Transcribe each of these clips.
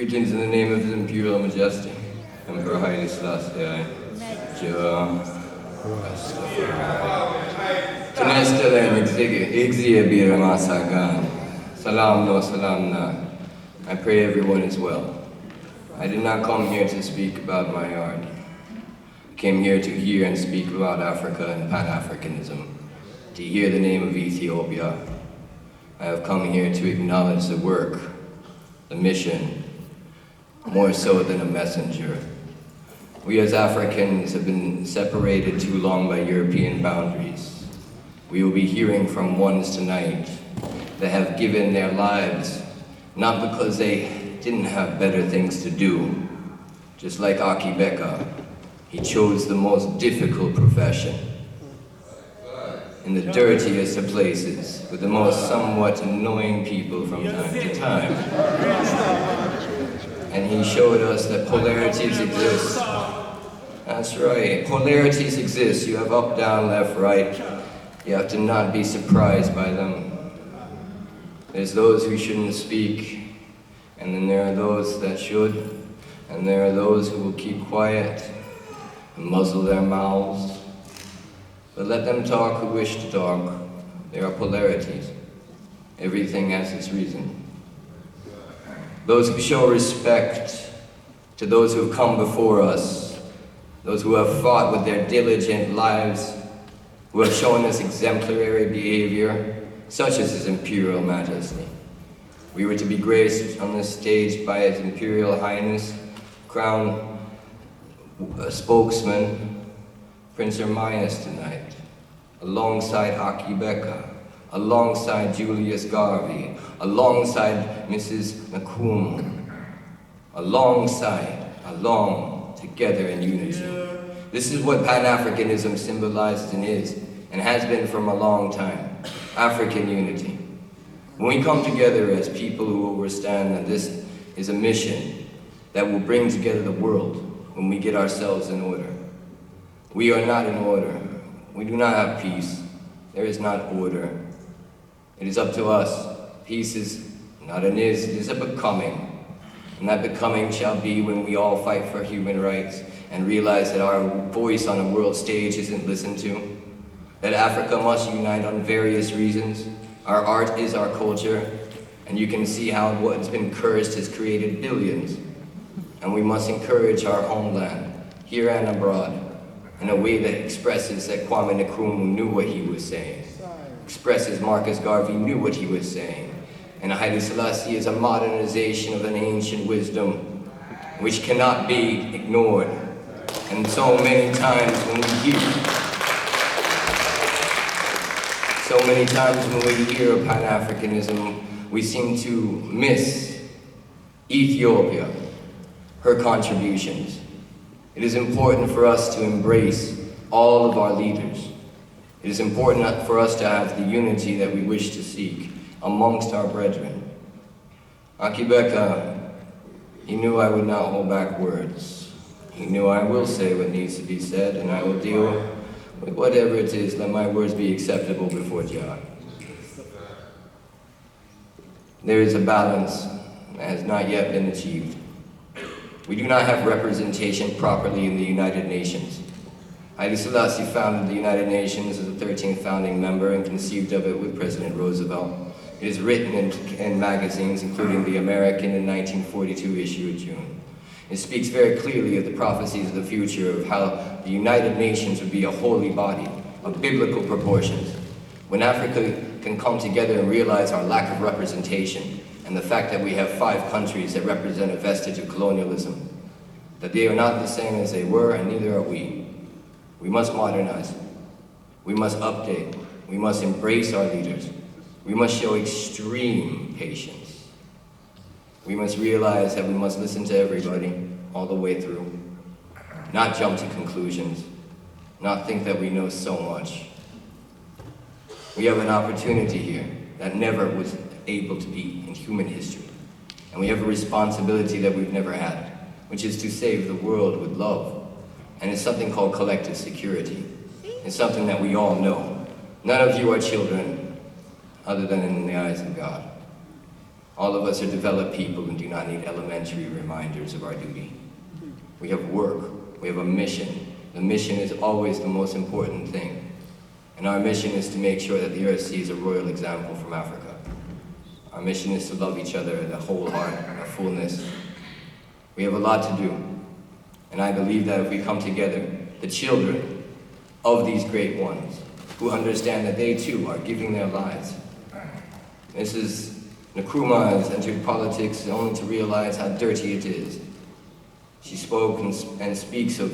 Greetings in the name of His Imperial Majesty, Emperor Haile Selassie I. Tunestelen Exia Masagan. Salam no salam na. I pray everyone is well. I did not come here to speak about my art. I came here to hear and speak about Africa and Pan-Africanism, to hear the name of Ethiopia. I have come here to acknowledge the work, the mission, more so than a messenger. We as Africans have been separated too long by European boundaries. We will be hearing from ones tonight that have given their lives not because they didn't have better things to do. Just like Aki Beka, he chose the most difficult profession in the dirtiest of places with the most somewhat annoying people from time to time. And he showed us that polarities exist. That's right, polarities exist. You have up, down, left, right. You have to not be surprised by them. There's those who shouldn't speak, and then there are those that should, and there are those who will keep quiet and muzzle their mouths. But let them talk who wish to talk. There are polarities. Everything has its reason. Those who show respect to those who have come before us, those who have fought with their diligent lives, who have shown us exemplary behavior, such as His Imperial Majesty. We were to be graced on this stage by His Imperial Highness, Crown Spokesman, Prince Ermias tonight, alongside Aki Beka, alongside Julius Garvey, alongside Mrs. McComb, along, together in unity. This is what Pan-Africanism symbolizes and is, and has been from a long time. African unity. When we come together as people who understand that this is a mission that will bring together the world when we get ourselves in order. We are not in order. We do not have peace. There is not order. It is up to us. Peace is not an is, it is a becoming. And that becoming shall be when we all fight for human rights and realize that our voice on a world stage isn't listened to. That Africa must unite on various reasons. Our art is our culture, and you can see how what's been cursed has created billions. And we must encourage our homeland, here and abroad, in a way that expresses that Kwame Nkrumah knew what he was saying, expresses Marcus Garvey knew what he was saying, and Haile Selassie is a modernization of an ancient wisdom which cannot be ignored. And so many times when we hear of Pan-Africanism, we seem to miss Ethiopia, her contributions. It is important for us to embrace all of our leaders. It is important for us to have the unity that we wish to seek amongst our brethren. Aki Beka, he knew I would not hold back words. He knew I will say what needs to be said, and I will deal with whatever it is, let my words be acceptable before Jah. There is a balance that has not yet been achieved. We do not have representation properly in the United Nations. Haile Selassie founded the United Nations as the 13th founding member and conceived of it with President Roosevelt. It is written in magazines, including the American in 1942 issue of June. It speaks very clearly of the prophecies of the future of how the United Nations would be a holy body of biblical proportions. When Africa can come together and realize our lack of representation and the fact that we have 5 countries that represent a vestige of colonialism, that they are not the same as they were and neither are we. We must modernize. We must update. We must embrace our leaders. We must show extreme patience. We must realize that we must listen to everybody all the way through, not jump to conclusions, not think that we know so much. We have an opportunity here that never was able to be in human history. And we have a responsibility that we've never had, which is to save the world with love. And it's something called collective security. It's something that we all know. None of you are children other than in the eyes of God. All of us are developed people and do not need elementary reminders of our duty. We have work, we have a mission. The mission is always the most important thing. And our mission is to make sure that the earth sees a royal example from Africa. Our mission is to love each other in the whole heart, a fullness. We have a lot to do. And I believe that if we come together, the children of these great ones, who understand that they too are giving their lives. Nkrumah has entered politics only to realize how dirty it is. She spoke and speaks of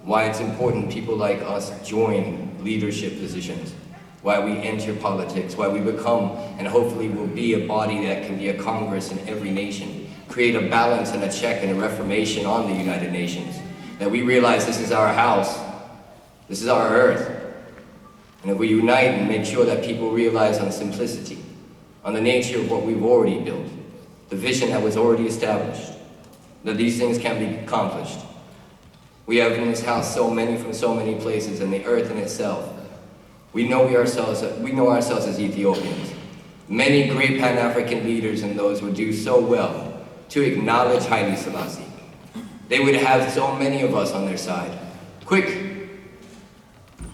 why it's important people like us join leadership positions, why we enter politics, why we become and hopefully will be a body that can be a Congress in every nation, create a balance and a check and a reformation on the United Nations, that we realize this is our house, this is our earth, and if we unite and make sure that people realize on simplicity, on the nature of what we've already built, the vision that was already established, that these things can be accomplished. We have in this house so many from so many places, and the earth in itself. We know ourselves as Ethiopians. Many great Pan-African leaders and those would do so well to acknowledge Haile Selassie. They would have so many of us on their side. Quick!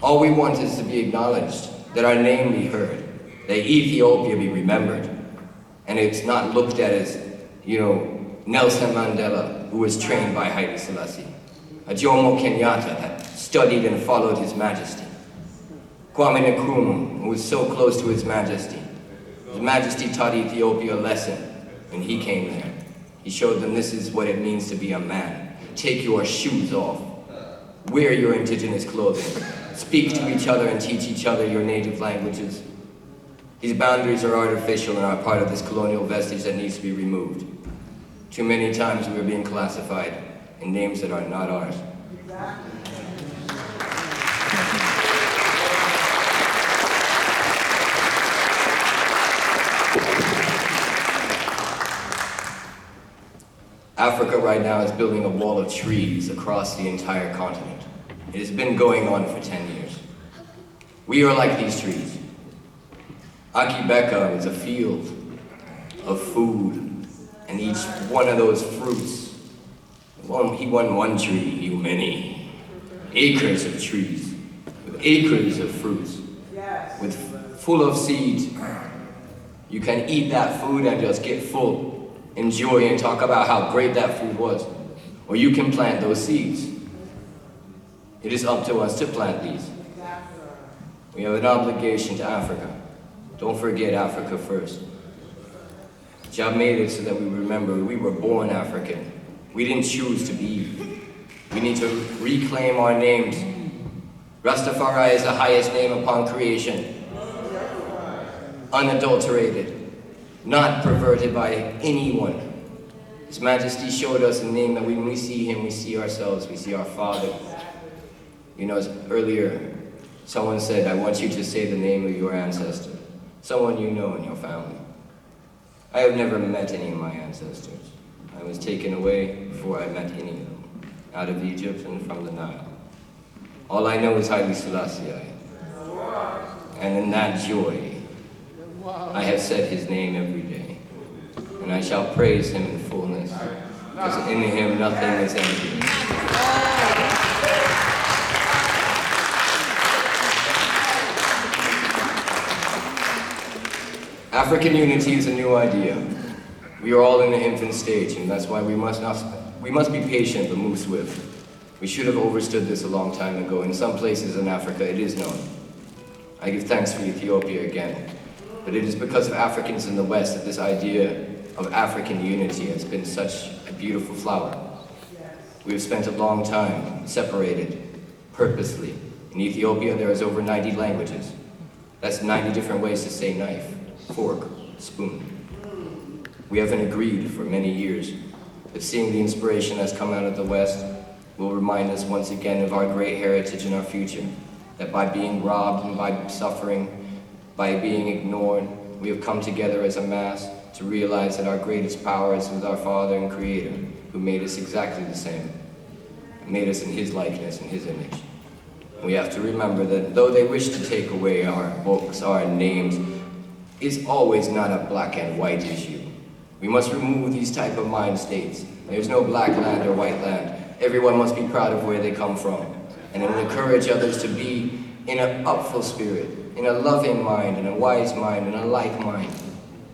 All we want is to be acknowledged, that our name be heard, that Ethiopia be remembered, and it's not looked at as, Nelson Mandela, who was trained by Haile Selassie, a Jomo Kenyatta that studied and followed His Majesty, Kwame Nkrumah, who was so close to His Majesty. His Majesty taught Ethiopia a lesson when he came there. He showed them this is what it means to be a man. Take your shoes off, wear your indigenous clothing, speak to each other and teach each other your native languages. These boundaries are artificial and are part of this colonial vestige that needs to be removed. Too many times we are being classified in names that are not ours. Africa right now is building a wall of trees across the entire continent. It has been going on for 10 years. We are like these trees. Akibeka is a field of food, and each one of those fruits, he won one tree, you many. Acres of trees, with acres of fruits, with full of seeds. You can eat that food and just get full, enjoy and talk about how great that food was. Or you can plant those seeds. It is up to us to plant these. We have an obligation to Africa. Don't forget Africa first. Jah made it so that we remember we were born African. We didn't choose to be. We need to reclaim our names. Rastafari is the highest name upon creation. Unadulterated. Not perverted by anyone. His Majesty showed us a name that when we see him, we see ourselves, we see our Father. Earlier, someone said, I want you to say the name of your ancestor. Someone you know in your family. I have never met any of my ancestors. I was taken away before I met any of them, out of Egypt and from the Nile. All I know is Haile Selassie. And in that joy, I have said his name every day. And I shall praise him in fullness, because in him nothing is empty. African unity is a new idea. We are all in the infant stage, and that's why we must be patient but move swift. We should have understood this a long time ago. In some places in Africa, it is known. I give thanks for Ethiopia again, but it is because of Africans in the West that this idea of African unity has been such a beautiful flower. We have spent a long time separated, purposely. In Ethiopia, there is over 90 languages. That's 90 different ways to say knife, fork, spoon. We haven't agreed for many years, but seeing the inspiration that's come out of the West will remind us once again of our great heritage and our future, that by being robbed and by suffering, by being ignored, we have come together as a mass to realize that our greatest power is with our Father and Creator, who made us exactly the same, made us in His likeness and His image. We have to remember that though they wish to take away our books, our names, it's always not a black and white issue. We must remove these type of mind states. There's no black land or white land. Everyone must be proud of where they come from, and encourage others to be in an upful spirit, in a loving mind, in a wise mind, in a like mind.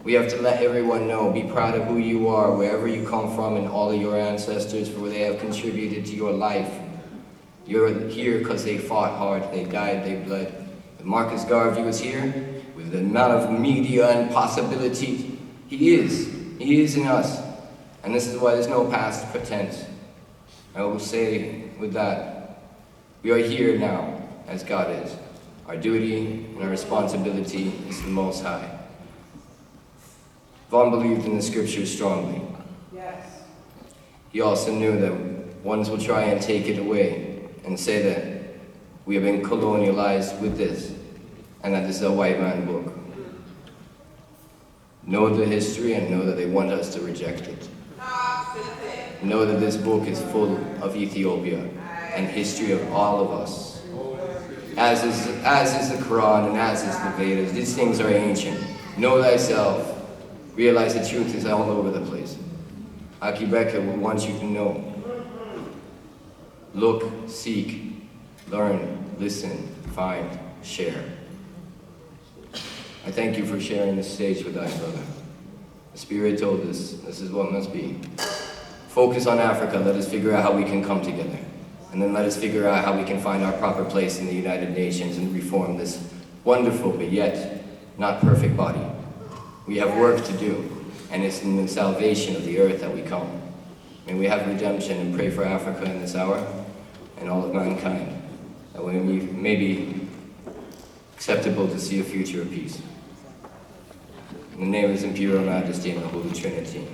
We have to let everyone know, be proud of who you are, wherever you come from, and all of your ancestors, for they have contributed to your life. You're here because they fought hard, they died, they bled. If Marcus Garvey was here, with the amount of media and possibilities, he is in us. And this is why there's no past pretense. I will say with that, we are here now, as God is. Our duty and our responsibility is the Most High. Vaughn believed in the scriptures strongly. Yes. He also knew that ones will try and take it away and say that we have been colonialized with this, and that this is a white man book. Know the history and know that they want us to reject it. Know that this book is full of Ethiopia and history of all of us. As is the Quran and as is the Vedas. These things are ancient. Know thyself. Realize the truth is all over the place. Akibeka wants you to know. Look, seek, learn, listen, find, share. I thank you for sharing this stage with us, brother. The Spirit told us this is what must be. Focus on Africa. Let us figure out how we can come together. And then let us figure out how we can find our proper place in the United Nations and reform this wonderful but yet not perfect body. We have work to do, and it's in the salvation of the earth that we come. May we have redemption and pray for Africa in this hour and all of mankind, that we may be acceptable to see a future of peace. In the name of His Imperial Majesty and the Holy Trinity.